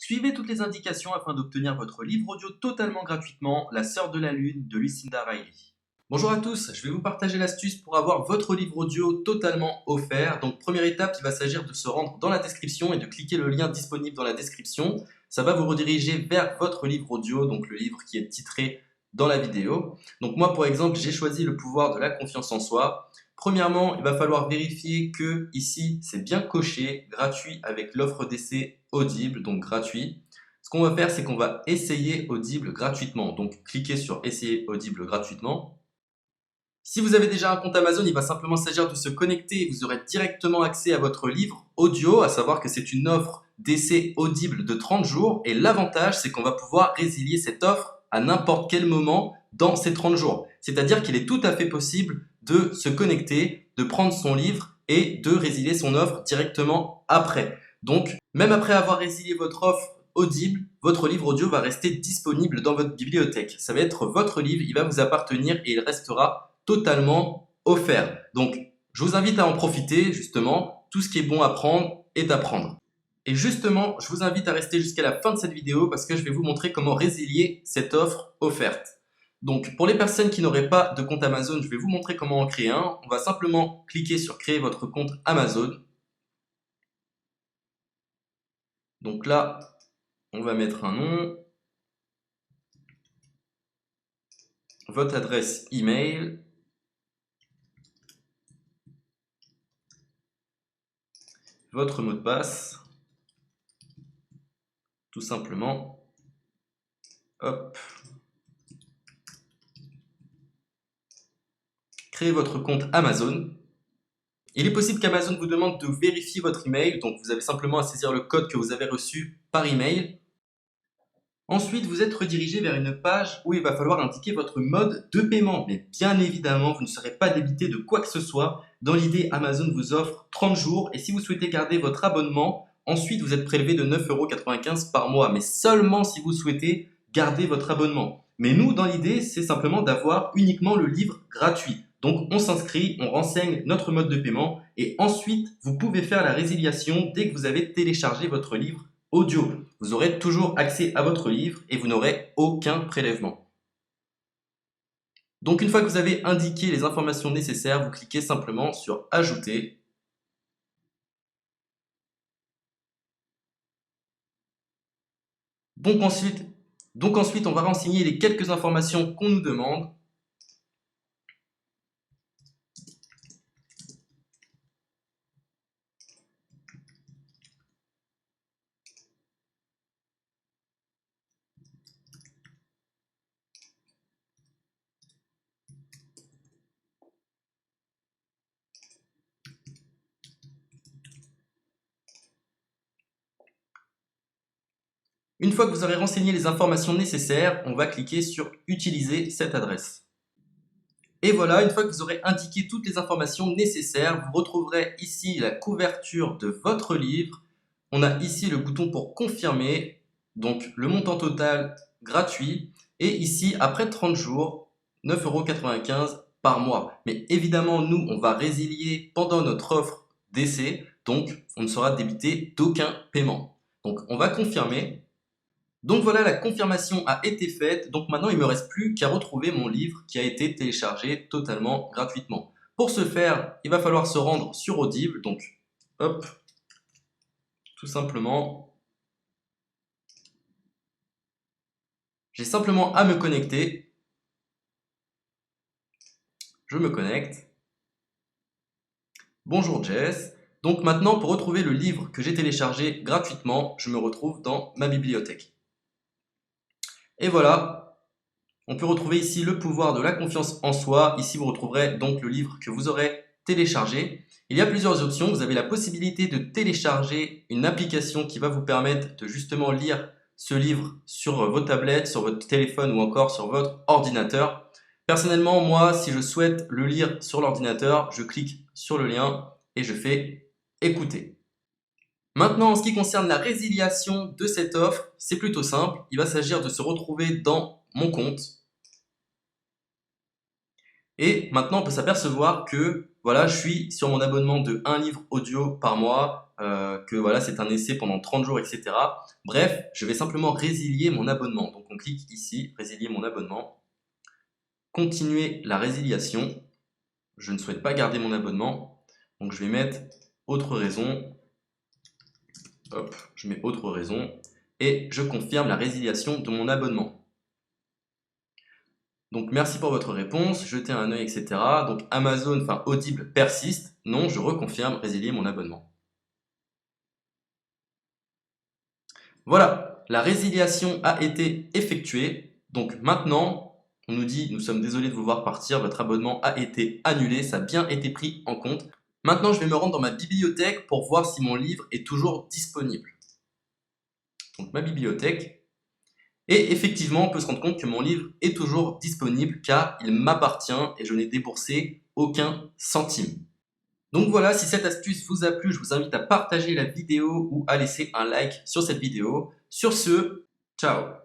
Suivez toutes les indications afin d'obtenir votre livre audio totalement gratuitement, La Sœur de la Lune de Lucinda Riley. Bonjour à tous, je vais vous partager l'astuce pour avoir votre livre audio totalement offert. Donc première étape, il va s'agir de se rendre dans la description et de cliquer le lien disponible dans la description. Ça va vous rediriger vers votre livre audio, donc le livre qui est titré dans la vidéo. Donc moi par exemple, j'ai choisi le pouvoir de la confiance en soi. Premièrement, il va falloir vérifier que ici c'est bien coché, gratuit avec l'offre d'essai Audible, donc gratuit. Ce qu'on va faire, c'est qu'on va essayer Audible gratuitement. Donc cliquez sur essayer Audible gratuitement. Si vous avez déjà un compte Amazon, il va simplement s'agir de se connecter et vous aurez directement accès à votre livre audio, à savoir que c'est une offre d'essai Audible de 30 jours. Et l'avantage, c'est qu'on va pouvoir résilier cette offre à n'importe quel moment dans ces 30 jours. C'est-à-dire qu'il est tout à fait possible de se connecter, de prendre son livre et de résilier son offre directement après. Donc, même après avoir résilié votre offre Audible, votre livre audio va rester disponible dans votre bibliothèque. Ça va être votre livre, il va vous appartenir et il restera totalement offert. Donc, je vous invite à en profiter, justement. Tout ce qui est bon à prendre est à prendre. Et justement, je vous invite à rester jusqu'à la fin de cette vidéo parce que je vais vous montrer comment résilier cette offre offerte. Donc, pour les personnes qui n'auraient pas de compte Amazon, je vais vous montrer comment en créer un. On va simplement cliquer sur créer votre compte Amazon. Donc là, on va mettre un nom, votre adresse email, votre mot de passe, tout simplement. Hop. Créez votre compte Amazon. Il est possible qu'Amazon vous demande de vérifier votre email, donc vous avez simplement à saisir le code que vous avez reçu par email. Ensuite, vous êtes redirigé vers une page où il va falloir indiquer votre mode de paiement. Mais bien évidemment, vous ne serez pas débité de quoi que ce soit. Dans l'idée, Amazon vous offre 30 jours et si vous souhaitez garder votre abonnement, ensuite vous êtes prélevé de 9,95 € par mois, mais seulement si vous souhaitez garder votre abonnement. Mais nous, dans l'idée, c'est simplement d'avoir uniquement le livre gratuit. Donc on s'inscrit, on renseigne notre mode de paiement et ensuite vous pouvez faire la résiliation dès que vous avez téléchargé votre livre audio. Vous aurez toujours accès à votre livre et vous n'aurez aucun prélèvement. Donc une fois que vous avez indiqué les informations nécessaires, vous cliquez simplement sur Ajouter. Donc ensuite, on va renseigner les quelques informations qu'on nous demande. Une fois que vous aurez renseigné les informations nécessaires, on va cliquer sur Utiliser cette adresse. Et voilà, une fois que vous aurez indiqué toutes les informations nécessaires, vous retrouverez ici la couverture de votre livre. On a ici le bouton pour confirmer, donc le montant total gratuit. Et ici, après 30 jours, 9,95 € par mois. Mais évidemment, nous, on va résilier pendant notre offre d'essai, donc on ne sera débité d'aucun paiement. Donc on va confirmer. Donc voilà, la confirmation a été faite. Donc maintenant, il ne me reste plus qu'à retrouver mon livre qui a été téléchargé totalement gratuitement. Pour ce faire, il va falloir se rendre sur Audible. Donc, hop, tout simplement. J'ai simplement à me connecter. Je me connecte. Bonjour Jess. Donc maintenant, pour retrouver le livre que j'ai téléchargé gratuitement, je me retrouve dans ma bibliothèque. Et voilà, on peut retrouver ici le pouvoir de la confiance en soi. Ici, vous retrouverez donc le livre que vous aurez téléchargé. Il y a plusieurs options. Vous avez la possibilité de télécharger une application qui va vous permettre de justement lire ce livre sur vos tablettes, sur votre téléphone ou encore sur votre ordinateur. Personnellement, moi, si je souhaite le lire sur l'ordinateur, je clique sur le lien et je fais écouter. Maintenant, en ce qui concerne la résiliation de cette offre, c'est plutôt simple. Il va s'agir de se retrouver dans mon compte. Et maintenant, on peut s'apercevoir que voilà, je suis sur mon abonnement de 1 livre audio par mois. que voilà, c'est un essai pendant 30 jours, etc. Bref, je vais simplement résilier mon abonnement. Donc on clique ici, résilier mon abonnement. Continuer la résiliation. Je ne souhaite pas garder mon abonnement. Donc je vais mettre autre raison. Hop, je mets autre raison. Et je confirme la résiliation de mon abonnement. Donc merci pour votre réponse, jetez un œil, etc. Donc Amazon, enfin Audible persiste. Non, je reconfirme, résilier mon abonnement. Voilà, la résiliation a été effectuée. Donc maintenant, on nous dit, nous sommes désolés de vous voir partir, votre abonnement a été annulé, ça a bien été pris en compte. Maintenant, je vais me rendre dans ma bibliothèque pour voir si mon livre est toujours disponible. Donc ma bibliothèque. Et effectivement, on peut se rendre compte que mon livre est toujours disponible car il m'appartient et je n'ai déboursé aucun centime. Donc voilà, si cette astuce vous a plu, je vous invite à partager la vidéo ou à laisser un like sur cette vidéo. Sur ce, ciao!